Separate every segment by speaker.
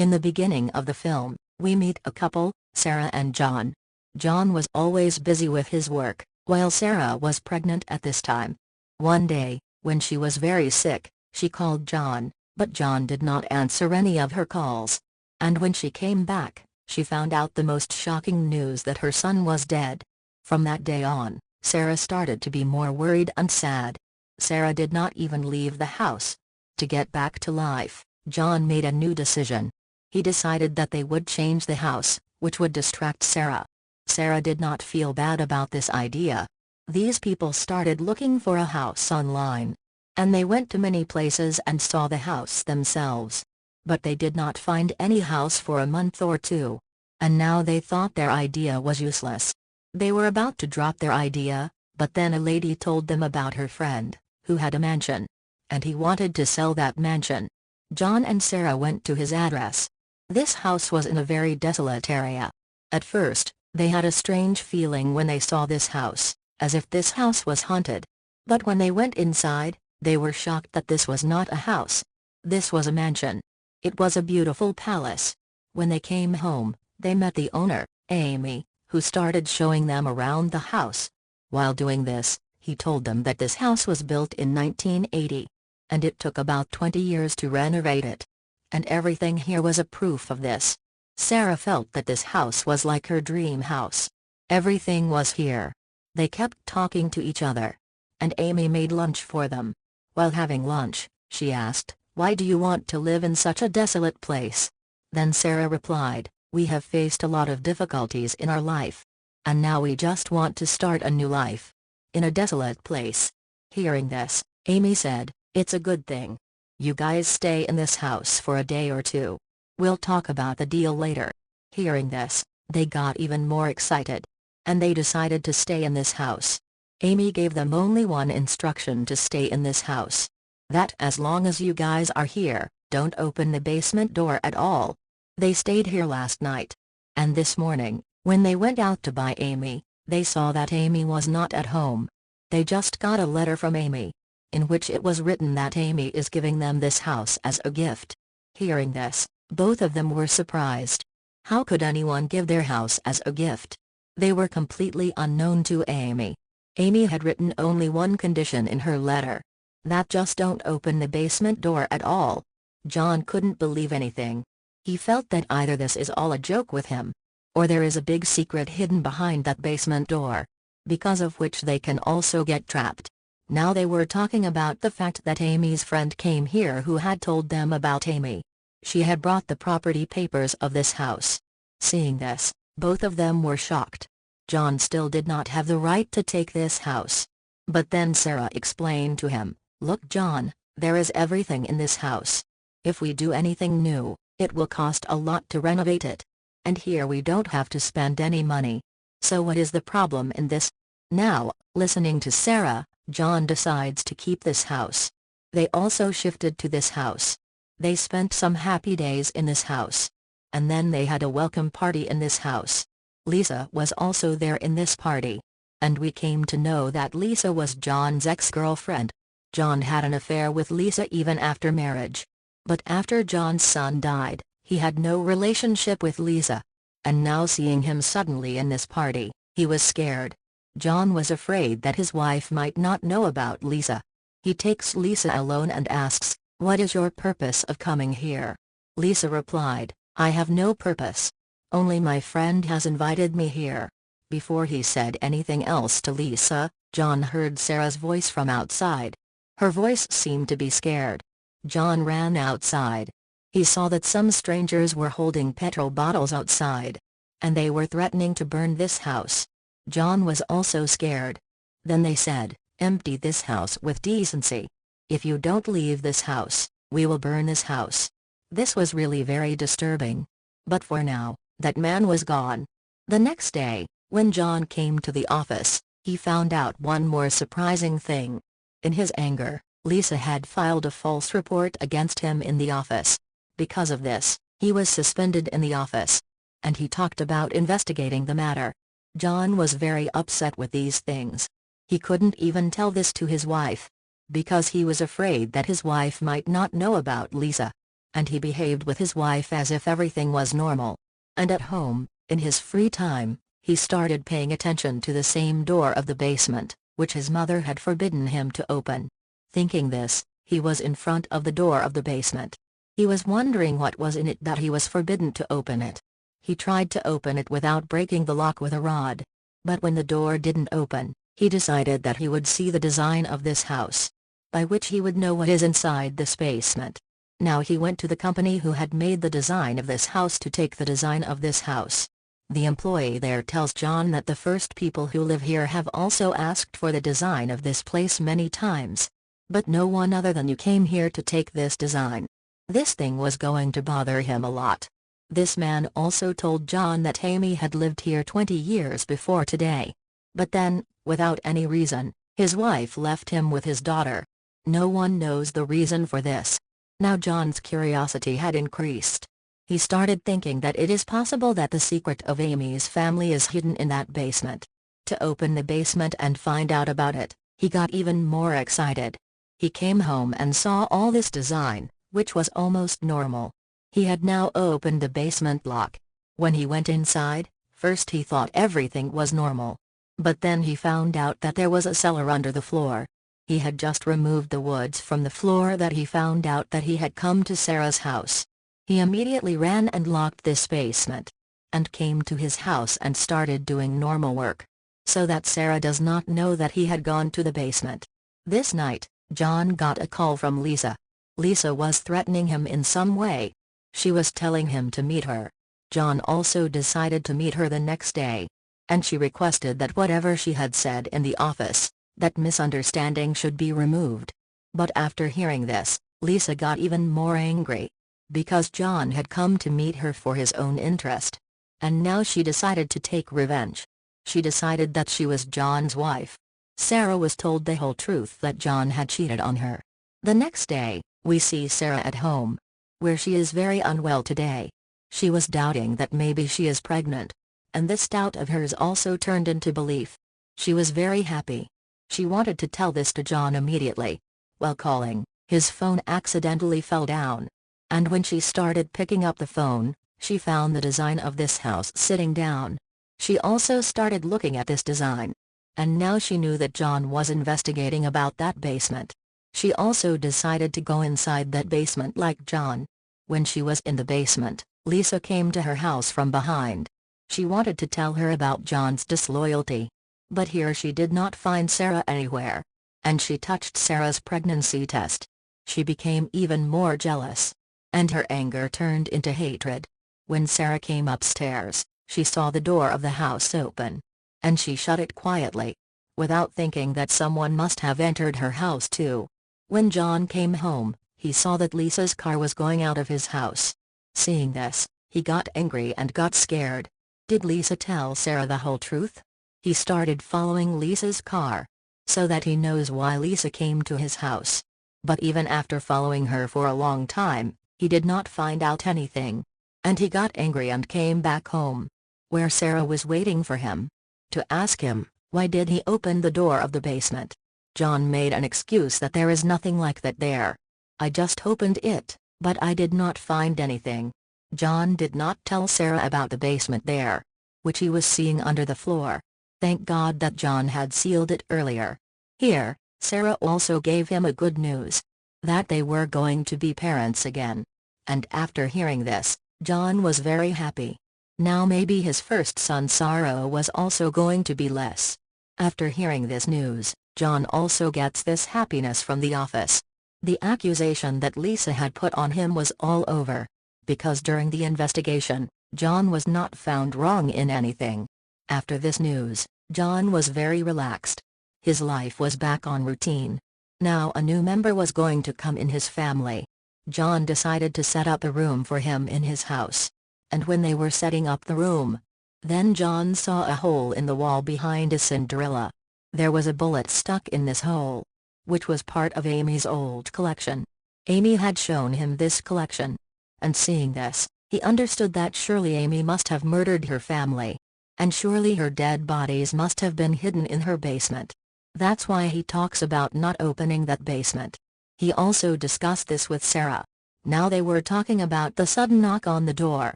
Speaker 1: In the beginning of the film, we meet a couple, Sarah and John. John was always busy with his work, while Sarah was pregnant at this time. One day, when she was very sick, she called John, but John did not answer any of her calls. And when she came back, she found out the most shocking news that her son was dead. From that day on, Sarah started to be more worried and sad. Sarah did not even leave the house. To get back to life, John made a new decision. He decided that they would change the house, which would distract Sarah. Sarah did not feel bad about this idea. These people started looking for a house online. And they went to many places and saw the house themselves. But they did not find any house for a month or two. And now they thought their idea was useless. They were about to drop their idea, but then a lady told them about her friend, who had a mansion. And he wanted to sell that mansion. John and Sarah went to his address. This house was in a very desolate area. At first, they had a strange feeling when they saw this house, as if this house was haunted. But when they went inside, they were shocked that this was not a house. This was a mansion. It was a beautiful palace. When they came home, they met the owner, Amy, who started showing them around the house. While doing this, he told them that this house was built in 1980. And it took about 20 years to renovate it. And everything here was a proof of this. Sarah felt that this house was like her dream house. Everything was here. They kept talking to each other. And Amy made lunch for them. While having lunch, she asked, "Why do you want to live in such a desolate place?" Then Sarah replied, "We have faced a lot of difficulties in our life. And now we just want to start a new life. In a desolate place." Hearing this, Amy said, "It's a good thing. You guys stay in this house for a day or two. We'll talk about the deal later." Hearing this, they got even more excited. And they decided to stay in this house. Amy gave them only one instruction to stay in this house. That as long as you guys are here, don't open the basement door at all. They stayed here last night. And this morning, when they went out to buy Amy, they saw that Amy was not at home. They just got a letter from Amy, in which it was written that Amy is giving them this house as a gift. Hearing this, both of them were surprised. How could anyone give their house as a gift? They were completely unknown to Amy. Amy had written only one condition in her letter. That just don't open the basement door at all. John couldn't believe anything. He felt that either this is all a joke with him, or there is a big secret hidden behind that basement door, because of which they can also get trapped. Now they were talking about the fact that Amy's friend came here who had told them about Amy. She had brought the property papers of this house. Seeing this, both of them were shocked. John still did not have the right to take this house. But then Sarah explained to him, "Look John, there is everything in this house. If we do anything new, it will cost a lot to renovate it. And here we don't have to spend any money. So what is the problem in this?" Now, listening to Sarah, John decides to keep this house. They also shifted to this house. They spent some happy days in this house. And then they had a welcome party in this house. Lisa was also there in this party. And we came to know that Lisa was John's ex-girlfriend. John had an affair with Lisa even after marriage. But after John's son died, he had no relationship with Lisa. And now seeing him suddenly in this party, he was scared. John was afraid that his wife might not know about Lisa. He takes Lisa alone and asks, "What is your purpose of coming here?" Lisa replied, "I have no purpose. Only my friend has invited me here." Before he said anything else to Lisa, John heard Sarah's voice from outside. Her voice seemed to be scared. John ran outside. He saw that some strangers were holding petrol bottles outside. And they were threatening to burn this house. John was also scared. Then they said, "Empty this house with decency. If you don't leave this house, we will burn this house." This was really very disturbing. But for now, that man was gone. The next day, when John came to the office, he found out one more surprising thing. In his anger, Lisa had filed a false report against him in the office. Because of this, he was suspended in the office. And he talked about investigating the matter. John was very upset with these things. He couldn't even tell this to his wife, because he was afraid that his wife might not know about Lisa. and he behaved with his wife as if everything was normal. And at home, in his free time, he started paying attention to the same door of the basement, which his mother had forbidden him to open. Thinking this, he was in front of the door of the basement. He was wondering what was in it that he was forbidden to open it. He tried to open it without breaking the lock with a rod. But when the door didn't open, he decided that he would see the design of this house, by which he would know what is inside this basement. Now he went to the company who had made the design of this house to take the design of this house. The employee there tells John that the first people who live here have also asked for the design of this place many times. But no one other than you came here to take this design. This thing was going to bother him a lot. This man also told John that Amy had lived here 20 years before today. But then, without any reason, his wife left him with his daughter. No one knows the reason for this. Now John's curiosity had increased. He started thinking that it is possible that the secret of Amy's family is hidden in that basement. To open the basement and find out about it, he got even more excited. He came home and saw all this design, which was almost normal. He had now opened the basement lock. When he went inside, first he thought everything was normal. But then he found out that there was a cellar under the floor. He had just removed the woods from the floor that he found out that he had come to Sarah's house. He immediately ran and locked this basement, and came to his house and started doing normal work, so that Sarah does not know that he had gone to the basement. This night, John got a call from Lisa. Lisa was threatening him in some way. She was telling him to meet her. John also decided to meet her the next day. And she requested that whatever she had said in the office, that misunderstanding should be removed. But after hearing this, Lisa got even more angry. Because John had come to meet her for his own interest. And now she decided to take revenge. She decided that she was John's wife. Sarah was told the whole truth that John had cheated on her. The next day, we see Sarah at home, where she is very unwell today. She was doubting that maybe she is pregnant. And this doubt of hers also turned into belief. She was very happy. She wanted to tell this to John immediately. While calling, his phone accidentally fell down. And when she started picking up the phone, she found the design of this house sitting down. She also started looking at this design. And now she knew that John was investigating about that basement. She also decided to go inside that basement like John. When she was in the basement, Lisa came to her house from behind. She wanted to tell her about John's disloyalty. But here she did not find Sarah anywhere. And she touched Sarah's pregnancy test. She became even more jealous. And her anger turned into hatred. When Sarah came upstairs, she saw the door of the house open. And she shut it quietly, without thinking that someone must have entered her house too. When John came home, he saw that Lisa's car was going out of his house. Seeing this, he got angry and got scared. Did Lisa tell Sarah the whole truth? He started following Lisa's car, so that he knows why Lisa came to his house. But even after following her for a long time, he did not find out anything. And he got angry and came back home, where Sarah was waiting for him, to ask him, why did he open the door of the basement? John made an excuse that there is nothing like that there. I just opened it, but I did not find anything. John did not tell Sarah about the basement there, which he was seeing under the floor. Thank God that John had sealed it earlier. Here, Sarah also gave him a good news, that they were going to be parents again. And after hearing this, John was very happy. Now maybe his first son's sorrow was also going to be less. After hearing this news, John also gets this happiness from the office. The accusation that Lisa had put on him was all over. Because during the investigation, John was not found wrong in anything. After this news, John was very relaxed. His life was back on routine. Now a new member was going to come in his family. John decided to set up a room for him in his house. And when they were setting up the room, then John saw a hole in the wall behind a Cinderella. There was a bullet stuck in this hole, which was part of Amy's old collection. Amy had shown him this collection. And seeing this, he understood that surely Amy must have murdered her family. And surely her dead bodies must have been hidden in her basement. That's why he talks about not opening that basement. He also discussed this with Sarah. Now they were talking about the sudden knock on the door.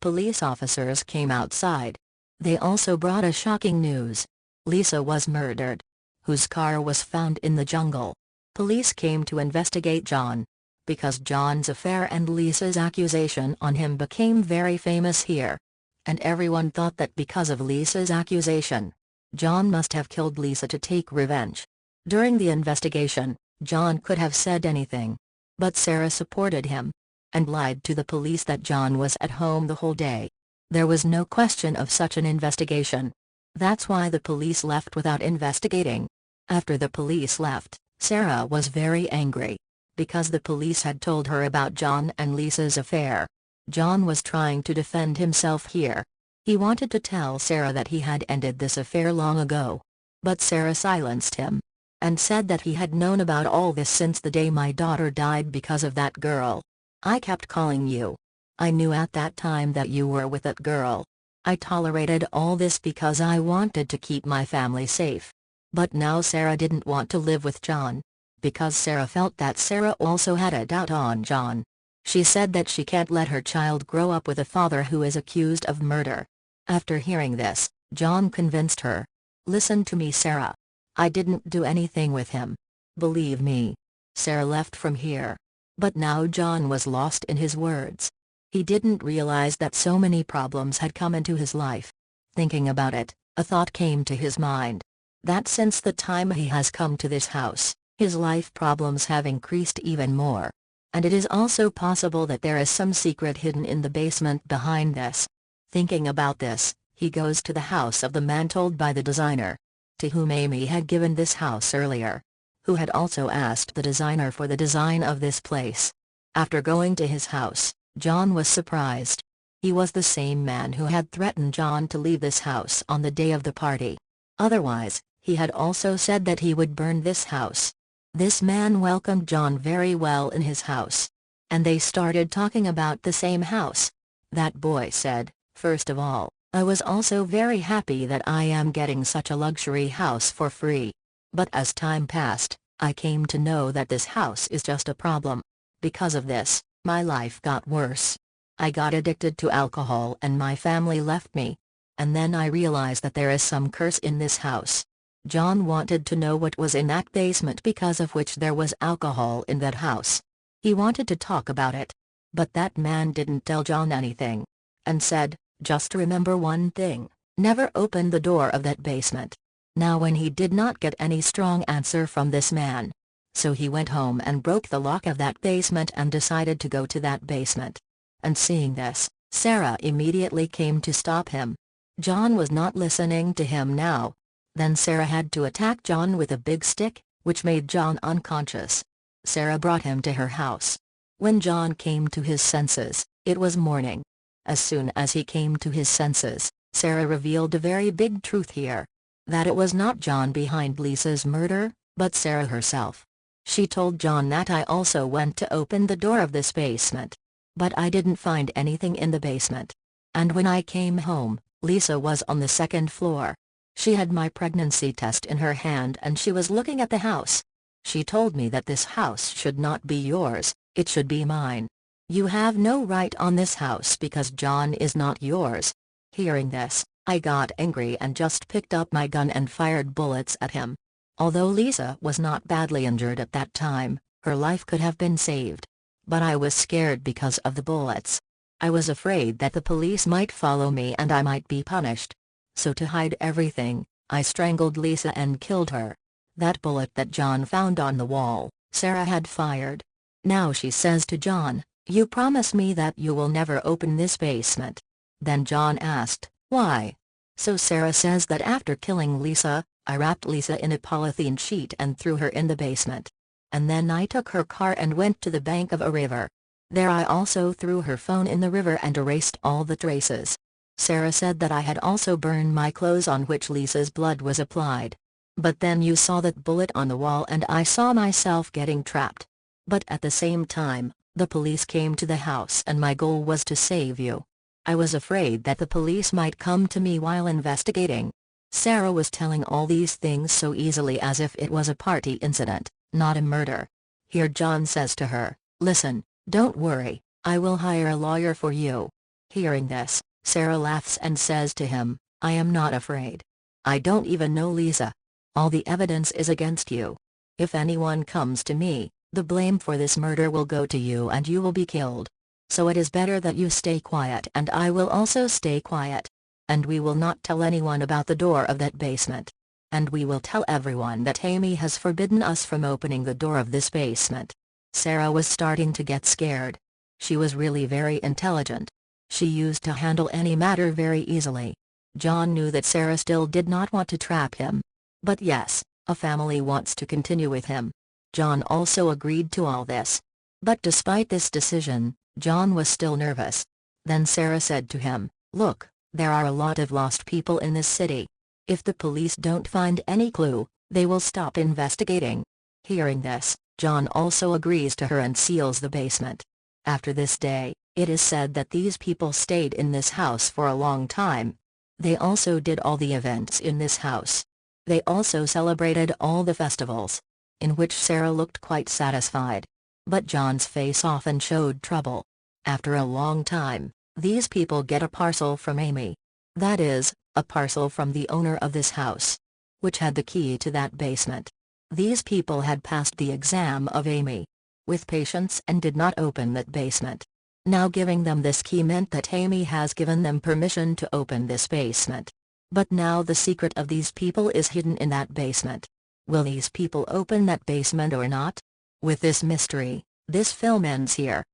Speaker 1: Police officers came outside. They also brought a shocking news. Lisa was murdered. Whose car was found in the jungle. Police came to investigate John. Because John's affair and Lisa's accusation on him became very famous here. And everyone thought that because of Lisa's accusation, John must have killed Lisa to take revenge. During the investigation, John could have said anything. But Sarah supported him. And lied to the police that John was at home the whole day. There was no question of such an investigation. That's why the police left without investigating. After the police left, Sarah was very angry. Because the police had told her about John and Lisa's affair. John was trying to defend himself here. He wanted to tell Sarah that he had ended this affair long ago. But Sarah silenced him. And said that he had known about all this since the day my daughter died because of that girl. I kept calling you. I knew at that time that you were with that girl. I tolerated all this because I wanted to keep my family safe. But now Sarah didn't want to live with John. Because Sarah felt that Sarah also had a doubt on John. She said that she can't let her child grow up with a father who is accused of murder. After hearing this, John convinced her. Listen to me, Sarah. I didn't do anything with him. Believe me. Sarah left from here. But now John was lost in his words. He didn't realize that so many problems had come into his life. Thinking about it, a thought came to his mind. That since the time he has come to this house, his life problems have increased even more. And it is also possible that there is some secret hidden in the basement behind this. Thinking about this, he goes to the house of the man told by the designer. To whom Amy had given this house earlier. Who had also asked the designer for the design of this place. After going to his house, John was surprised. He was the same man who had threatened John to leave this house on the day of the party. Otherwise, he had also said that he would burn this house. This man welcomed John very well in his house. And they started talking about the same house. That boy said, first of all, I was also very happy that I am getting such a luxury house for free. But as time passed, I came to know that this house is just a problem. Because of this, my life got worse. I got addicted to alcohol and my family left me. And then I realized that there is some curse in this house. John wanted to know what was in that basement because of which there was alcohol in that house. He wanted to talk about it. But that man didn't tell John anything. And said, just remember one thing, never open the door of that basement. Now when he did not get any strong answer from this man. So he went home and broke the lock of that basement and decided to go to that basement. And seeing this, Sarah immediately came to stop him. John was not listening to him now. Then Sarah had to attack John with a big stick, which made John unconscious. Sarah brought him to her house. When John came to his senses, it was morning. As soon as he came to his senses, Sarah revealed a very big truth here. That it was not John behind Lisa's murder, but Sarah herself. She told John that I also went to open the door of this basement. But I didn't find anything in the basement. And when I came home, Lisa was on the second floor. She had my pregnancy test in her hand and she was looking at the house. She told me that this house should not be yours, it should be mine. You have no right on this house because John is not yours. Hearing this, I got angry and just picked up my gun and fired bullets at him. Although Lisa was not badly injured at that time, her life could have been saved. But I was scared because of the bullets. I was afraid that the police might follow me and I might be punished. So to hide everything, I strangled Lisa and killed her. That bullet that John found on the wall, Sarah had fired. Now she says to John, you promise me that you will never open this basement. Then John asked, why? So Sarah says that after killing Lisa, I wrapped Lisa in a polythene sheet and threw her in the basement. And then I took her car and went to the bank of a river. There I also threw her phone in the river and erased all the traces. Sarah said that I had also burned my clothes on which Lisa's blood was applied. But then you saw that bullet on the wall and I saw myself getting trapped. But at the same time, the police came to the house and my goal was to save you. I was afraid that the police might come to me while investigating. Sarah was telling all these things so easily as if it was a party incident, not a murder. Here John says to her, listen, Don't worry, I will hire a lawyer for you." Hearing this, Sarah laughs and says to him, "I am not afraid. I don't even know Lisa. All the evidence is against you. If anyone comes to me, the blame for this murder will go to you and you will be killed. So it is better that you stay quiet and I will also stay quiet. And we will not tell anyone about the door of that basement. And we will tell everyone that Amy has forbidden us from opening the door of this basement." Sarah was starting to get scared. She was really very intelligent. She used to handle any matter very easily. John knew that Sarah still did not want to trap him. But yes, a family wants to continue with him. John also agreed to all this. But despite this decision, John was still nervous. Then Sarah said to him, "Look, there are a lot of lost people in this city. If the police don't find any clue, they will stop investigating." Hearing this, John also agrees to her and seals the basement. After this day, it is said that these people stayed in this house for a long time. They also did all the events in this house. They also celebrated all the festivals, in which Sarah looked quite satisfied. But John's face often showed trouble. After a long time, these people get a parcel from Amy. That is, a parcel from the owner of this house, which had the key to that basement. These people had passed the exam of Amy with patience and did not open that basement. Now giving them this key meant that Amy has given them permission to open this basement. But now the secret of these people is hidden in that basement. Will these people open that basement or not? With this mystery, this film ends here.